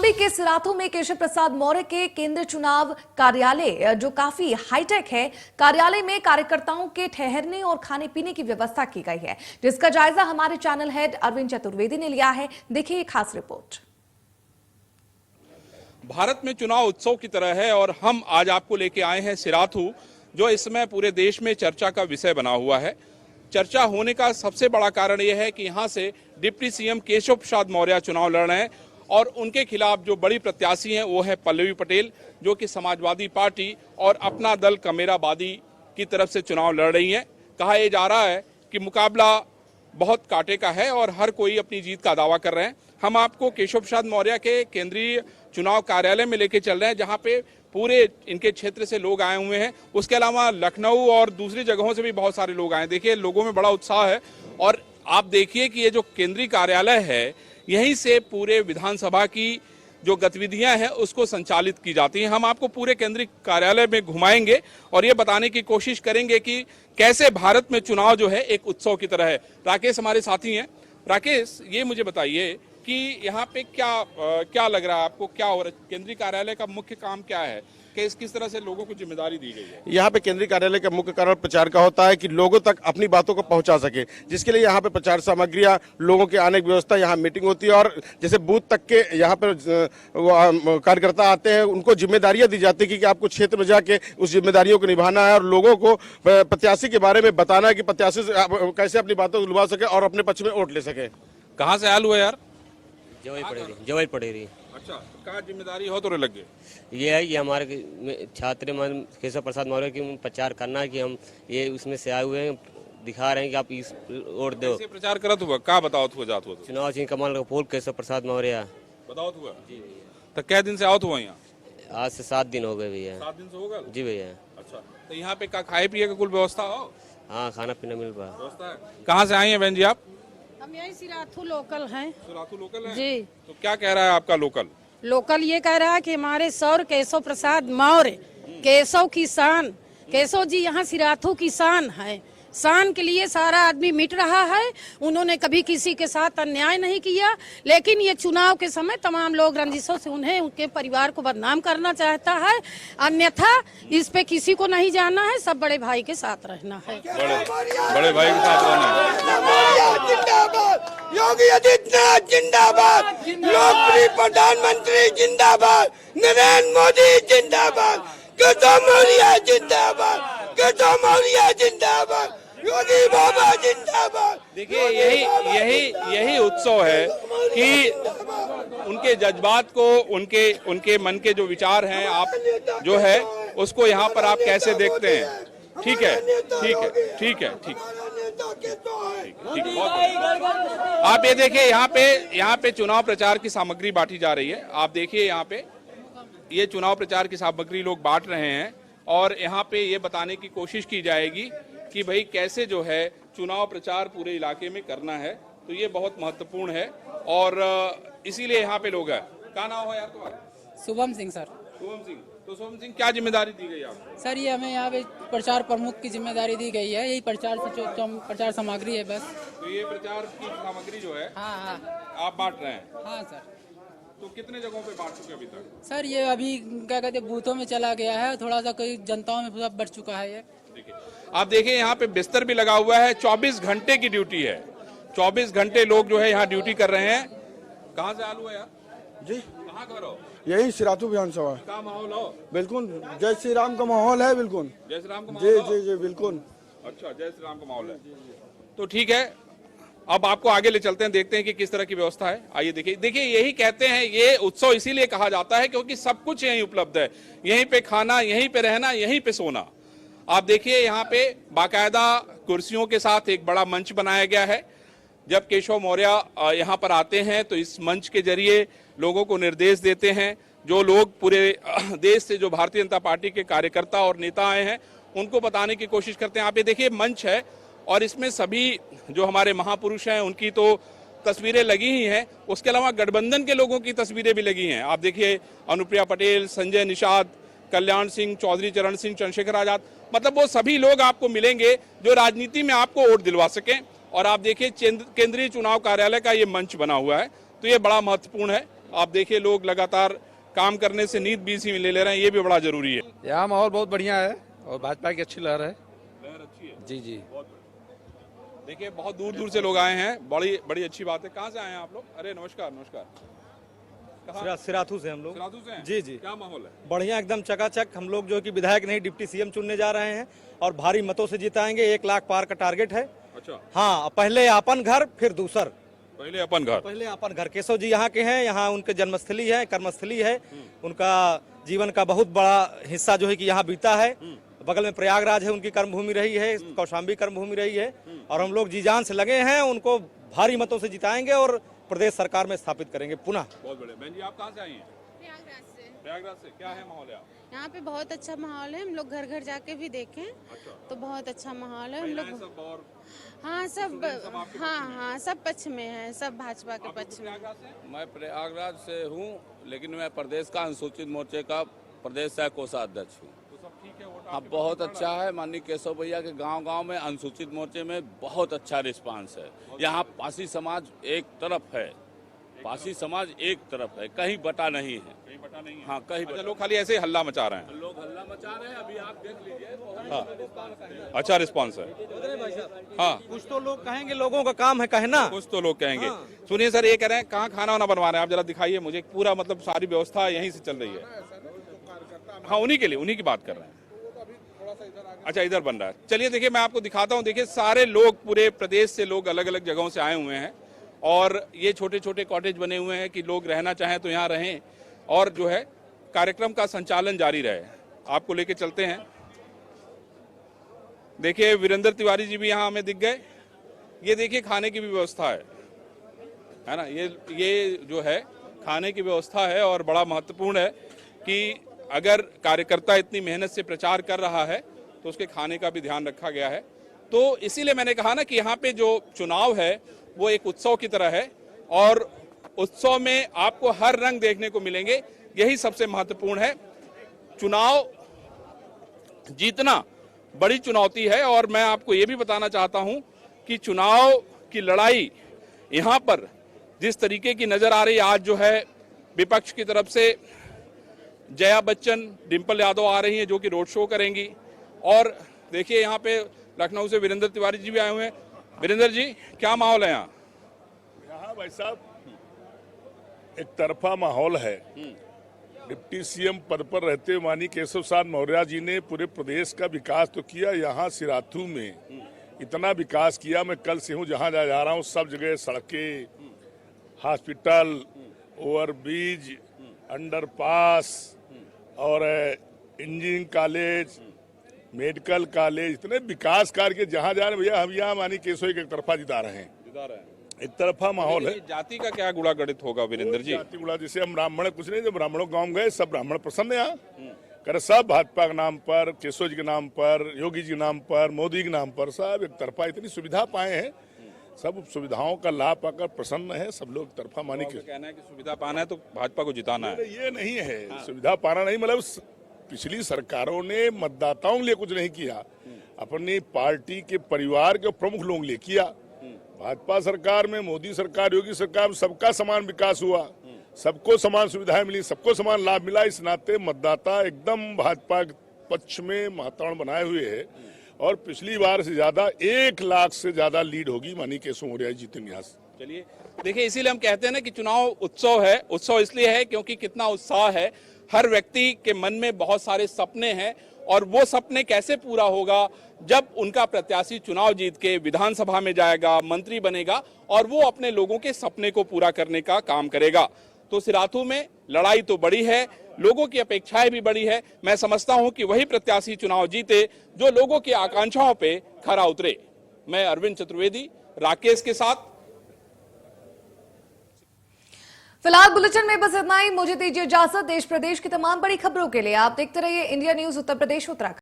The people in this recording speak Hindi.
कौशांबी के सिराथू में केशव प्रसाद मौर्य के केंद्रीय चुनाव कार्यालय जो काफी हाईटेक है, कार्यालय में कार्यकर्ताओं के ठहरने और खाने पीने की व्यवस्था की गई है, जिसका जायजा हमारे चैनल हेड अरविंद चतुर्वेदी ने लिया है। देखिए ये खास रिपोर्ट। भारत में चुनाव उत्सव की तरह है और हम आज आपको लेके आए हैं सिराथू, जो इस समय पूरे देश में चर्चा का विषय बना हुआ है। चर्चा होने का सबसे बड़ा कारण यह है कि यहाँ से डिप्टी सीएम केशव प्रसाद मौर्य चुनाव लड़ रहे हैं और उनके खिलाफ जो बड़ी प्रत्याशी हैं वो है पल्लवी पटेल, जो कि समाजवादी पार्टी और अपना दल कमेराबादी की तरफ से चुनाव लड़ रही हैं। कहा यह जा रहा है कि मुकाबला बहुत कांटे का है और हर कोई अपनी जीत का दावा कर रहे हैं। हम आपको केशव प्रसाद मौर्य के केंद्रीय चुनाव कार्यालय में लेके चल रहे हैं, जहां पे पूरे इनके क्षेत्र से लोग आए हुए हैं। उसके अलावा लखनऊ और दूसरी जगहों से भी बहुत सारे लोग आए। देखिए लोगों में बड़ा उत्साह है और आप देखिए कि ये जो केंद्रीय कार्यालय है, यहीं से पूरे विधानसभा की जो गतिविधियां हैं उसको संचालित की जाती हैं। हम आपको पूरे केंद्रीय कार्यालय में घुमाएंगे और ये बताने की कोशिश करेंगे कि कैसे भारत में चुनाव जो है एक उत्सव की तरह है। राकेश हमारे साथी हैं। राकेश, ये मुझे बताइए कि यहाँ पे क्या लग रहा है आपको, क्या हो रहा है? केंद्रीय कार्यालय का मुख्य काम क्या है, किस तरह से लोगों को जिम्मेदारी दी गई है? यहाँ पे केंद्रीय कार्यालय का मुख्य कारण प्रचार का होता है कि लोगों तक अपनी बातों को पहुंचा सके, जिसके लिए यहाँ पे प्रचार सामग्रियाँ, लोगों के आने की व्यवस्था, यहाँ मीटिंग होती है और जैसे बूथ तक के यहाँ पर कार्यकर्ता आते हैं, उनको जिम्मेदारियां दी जाती है कि आपको क्षेत्र में जाके उस जिम्मेदारियों को निभाना है और लोगों को प्रत्याशी के बारे में बताना है कि प्रत्याशी कैसे अपनी बातों को निभा सके और अपने पक्ष में वोट ले सके। कहाँ से आयल हुआ यार? जवाई पड़ेरी। अच्छा, क्या जिम्मेदारी हो तो लग गए? ये है कि हमारे छात्र केशव प्रसाद मौर्य की प्रचार करना है कि हम ये उसमें से आए हुए हैं, दिखा रहे हैं कि आप इस वोट दो। कैसे प्रचार करत हुआ, क्या बताओ हुआ जात हुआ? चुनाव चिन्ह कमल का फूल केशव प्रसाद मौर्य बताओ हुआ जी। तो कै दिन से आवत हुआ यहाँ? आज से 7 दिन हो गए भैया। 7 दिन से हो गए जी भैया। अच्छा, तो यहाँ पे क्या खाए पिए का कुल व्यवस्था हो? हाँ, खाना पीना मिल रहा व्यवस्था है। कहाँ से आई हैं बहन जी आप? हम यही सिराथू लोकल हैं। सिराथू लोकल है जी। तो क्या कह रहा है आपका लोकल? लोकल ये कह रहा है कि हमारे सौर केशव प्रसाद मौर्य केशव की शान, केशव जी यहाँ सिराथू की शान है। शान के लिए सारा आदमी मिट रहा है। उन्होंने कभी किसी के साथ अन्याय नहीं किया, लेकिन ये चुनाव के समय तमाम लोग रंजिशों से उन्हें, उनके परिवार को बदनाम करना चाहता है। अन्यथा इस पे किसी को नहीं जाना है, सब बड़े भाई के साथ रहना है। बड़े भाई के साथ रहना है। जिंदाबाद योगी आदित्यनाथ, जिंदाबाद लोकप्रिय प्रधानमंत्री, जिंदाबाद नरेंद्र मोदी, जिंदाबाद केशव मौर्य, जिंदाबाद केशव मौर्य, जिंदाबाद योगी बाबा, जिंदाबाद। देखिए यही उत्सव है कि उनके जज्बात को, उनके मन के जो विचार हैं, आप जो है उसको यहाँ पर आप कैसे देखते हैं? ठीक है, ठीक है, ठीक है, ठीक आप ये देखिए यहाँ पे चुनाव प्रचार की सामग्री बांटी जा रही है। आप देखिए यहाँ पे ये चुनाव प्रचार की सामग्री लोग बांट रहे हैं और यहाँ पे ये बताने की कोशिश की जाएगी कि भाई कैसे जो है चुनाव प्रचार पूरे इलाके में करना है। तो ये बहुत महत्वपूर्ण है और इसीलिए यहाँ पे लोग हैं। क्या नाम है यार तुम्हारा? शुभम सिंह सर। शुभम सिंह, तो शुभम सिंह क्या जिम्मेदारी दी गई आपको? सर ये हमें यहाँ पे प्रचार प्रमुख की जिम्मेदारी दी गई है। यही प्रचार सामग्री है बस। तो ये प्रचार की सामग्री जो है हाँ आप बांट रहे हैं? हाँ सर। तो कितने जगहों पे बांट चुके अभी तक? सर ये अभी क्या कहते हैं बूथों में चला गया है, थोड़ा सा कोई जनताओं में पूरा बढ़ चुका है ये। देखिए आप देखिए यहाँ पे बिस्तर भी लगा हुआ है। 24 घंटे की ड्यूटी है। 24 घंटे लोग जो है यहाँ ड्यूटी कर रहे हैं। कहाँ से आलू है यार जी? कहाँ का रहो? यही सिराथू विधानसभा। क्या माहौल हो? बिल्कुल जय श्री राम का माहौल है। बिल्कुल जय श्री राम का जी माहौल? जी जी बिल्कुल। अच्छा, जय श्री राम का माहौल है। तो ठीक है, अब आपको आगे ले चलते हैं, देखते हैं कि किस तरह की व्यवस्था है। आइए देखिए यही कहते हैं, ये उत्सव इसीलिए कहा जाता है क्योंकि सब कुछ यहीं उपलब्ध है। यहीं पे खाना, यहीं पे रहना, यहीं पे सोना। आप देखिए यहाँ पे बाकायदा कुर्सियों के साथ एक बड़ा मंच बनाया गया है। जब केशव मौर्य यहाँ पर आते हैं तो इस मंच के जरिए लोगों को निर्देश देते हैं। जो लोग पूरे देश से, जो भारतीय जनता पार्टी के कार्यकर्ता और नेता आए हैं, उनको बताने की कोशिश करते हैं। आप ये देखिए मंच है और इसमें सभी जो हमारे महापुरुष हैं उनकी तो तस्वीरें लगी ही हैं। उसके अलावा गठबंधन के लोगों की तस्वीरें भी लगी हैं। आप देखिए अनुप्रिया पटेल, संजय निषाद, कल्याण सिंह, चौधरी चरण सिंह, चंद्रशेखर आजाद, मतलब वो सभी लोग आपको मिलेंगे जो राजनीति में आपको वोट दिलवा सकें। और आप देखिए केंद्रीय चुनाव कार्यालय का ये मंच बना हुआ है, तो ये बड़ा महत्वपूर्ण है। आप देखिए लोग लगातार काम करने से नींद भी इसी में ले रहे हैं, ये भी बड़ा जरूरी है। यहाँ माहौल बहुत बढ़िया है और भाजपा की अच्छी लहर है। लहर अच्छी है जी जी। देखिए बहुत दूर दूर से लोग आए हैं, बड़ी बड़ी अच्छी बात है। कहाँ से आए हैं आप लोग? अरे नमस्कार नमस्कार। सिराथू से हम लोग। सिराथू से हैं? जी जी। क्या माहौल है? बढ़िया एकदम चकाचक। हम लोग जो कि विधायक नहीं डिप्टी सीएम चुनने जा रहे हैं और भारी मतों से जिताएंगे। 1 लाख पार का टारगेट है। अच्छा। हाँ, पहले अपन घर फिर दूसर। पहले अपन घर। पहले अपन घर। केशव जी यहाँ के हैं, यहाँ उनके जन्मस्थली है, कर्मस्थली है। उनका जीवन का बहुत बड़ा हिस्सा जो है कि यहाँ बीता है। बगल में प्रयागराज है, उनकी कर्मभूमि रही है, कौशाम्बी कर्मभूमि रही है और हम लोग जी जान से लगे हैं। उनको भारी मतों से जिताएंगे और प्रदेश सरकार में स्थापित करेंगे पुनः। बहुत बढ़िया। बहन जी आप कहाँ से आई हैं? प्रयागराज से। प्रयागराज से। क्या है माहौल यहाँ? यहाँ पे बहुत अच्छा माहौल है। हम लोग घर घर जाके भी देखें तो बहुत अच्छा माहौल है। हम लोग सब और हाँ सब हाँ सब पक्ष में है, सब भाजपा के पक्ष में। मैं प्रयागराज से हूँ, लेकिन मैं प्रदेश का अनुसूचित मोर्चे का प्रदेश सह कोषाध्यक्ष हूँ। हाँ बहुत अच्छा है। माननीय केशव भैया के गांव-गांव में अनुसूचित मोर्चे में बहुत अच्छा रिस्पांस है। यहाँ पासी समाज एक तरफ है, पासी समाज एक तरफ है, कहीं बटा नहीं है। कहीं बटा नहीं है। हाँ कहीं अच्छा, लोग खाली ऐसे ही हल्ला मचा रहे हैं। लोग हल्ला मचा रहे हैं। अभी आप देख लीजिए। हाँ अच्छा रिस्पांस है। हाँ कुछ तो लोग कहेंगे, लोगों का काम है कहना। कुछ तो लोग कहेंगे। सुनिए सर, ये कह रहे हैं कहाँ खाना वाना बनवा रहे हैं आप, जरा दिखाइए मुझे। पूरा मतलब सारी व्यवस्था यहीं से चल रही है। हाँ उन्हीं के लिए, उन्हीं की बात कर रहे हैं। अच्छा इधर बन रहा है। चलिए देखिए मैं आपको दिखाता हूँ। देखिए सारे लोग, पूरे प्रदेश से लोग अलग अलग जगहों से आए हुए हैं और ये छोटे छोटे कॉटेज बने हुए हैं कि लोग रहना चाहें तो यहाँ रहें और जो है कार्यक्रम का संचालन जारी रहे। आपको लेके चलते हैं। देखिए वीरेंद्र तिवारी जी भी यहाँ हमें दिख गए। ये देखिए खाने की भी व्यवस्था है ना। ये जो है खाने की व्यवस्था है और बड़ा महत्वपूर्ण है कि अगर कार्यकर्ता इतनी मेहनत से प्रचार कर रहा है तो उसके खाने का भी ध्यान रखा गया है। तो इसीलिए मैंने कहा ना कि यहाँ पे जो चुनाव है वो एक उत्सव की तरह है और उत्सव में आपको हर रंग देखने को मिलेंगे। यही सबसे महत्वपूर्ण है। चुनाव जीतना बड़ी चुनौती है और मैं आपको ये भी बताना चाहता हूं कि चुनाव की लड़ाई यहाँ पर जिस तरीके की नजर आ रही है, आज जो है विपक्ष की तरफ से जया बच्चन, डिंपल यादव आ रही हैं जो कि रोड शो करेंगी और देखिए यहाँ पे लखनऊ से वीरेंद्र तिवारी जी भी आए हुए हैं। वीरेंद्र जी क्या माहौल है यहाँ? यहाँ भाई साहब एक तरफा माहौल है। डिप्टी सीएम पद पर रहते हुए माननीय केशव प्रसाद मौर्य जी ने पूरे प्रदेश का विकास तो किया। यहाँ सिराथू में इतना विकास किया। मैं कल से हूँ जहाँ जा रहा हूँ, सब जगह सड़कें, हॉस्पिटल, ओवरब्रिज, अंडरपास और इंजीनियरिंग कॉलेज, मेडिकल कॉलेज, इतने विकास कार्य के जहाँ जा रहे हैं भैया। हम यहाँ मानी केशव एक तरफा जिता रहे हैं। एक तरफा माहौल है। जाति का क्या गुणा गणित होगा वीरेंद्र जी? जाति गुणा जैसे हम ब्राह्मण कुछ नहीं, जब ब्राह्मणों गांव गए सब ब्राह्मण प्रसन्न है यहाँ। कर सब भाजपा के नाम पर, केशव जी के नाम पर, योगी जी के नाम पर, मोदी के नाम पर सब एक तरफा इतनी सुविधा पाए हैं। सब सुविधाओं का लाभ पाकर प्रसन्न है सब लोग। तरफा मानी के कहना है कि सुविधा पाना है तो भाजपा को जिताना है। ये नहीं है सुविधा पाना नहीं, मतलब पिछली सरकारों ने मतदाताओं के लिए कुछ नहीं किया, अपनी पार्टी के परिवार के प्रमुख लोगों के लिए किया। भाजपा सरकार में, मोदी सरकार, योगी सरकार में सबका समान विकास हुआ, सबको समान सुविधाएं मिली, सबको समान लाभ मिला। इस नाते मतदाता एकदम भाजपा के पक्ष में वातावरण बनाए हुए है और पिछली बार से ज्यादा 1 लाख से ज्यादा लीड होगी मानी केशव मौर्य जीतेंगे यहाँ से। चलिए देखिए इसीलिए हम कहते हैं ना कि चुनाव उत्सव है। उत्सव इसलिए है क्योंकि कितना उत्साह है। हर व्यक्ति के मन में बहुत सारे सपने हैं और वो सपने कैसे पूरा होगा जब उनका प्रत्याशी चुनाव जीत के विधानसभा में जाएगा, मंत्री बनेगा और वो अपने लोगों के सपने को पूरा करने का काम करेगा। तो सिराथू में लड़ाई तो बड़ी है, लोगों की अपेक्षाएं भी बड़ी है। मैं समझता हूं कि वही प्रत्याशी चुनाव जीते जो लोगों की आकांक्षाओं पे खरा उतरे। मैं अरविंद चतुर्वेदी राकेश के साथ। फिलहाल बुलेटिन में बस इतना ही। मुझे दीजिए इजाजत। देश प्रदेश की तमाम बड़ी खबरों के लिए आप देखते रहिए इंडिया न्यूज उत्तर प्रदेश उत्तराखंड।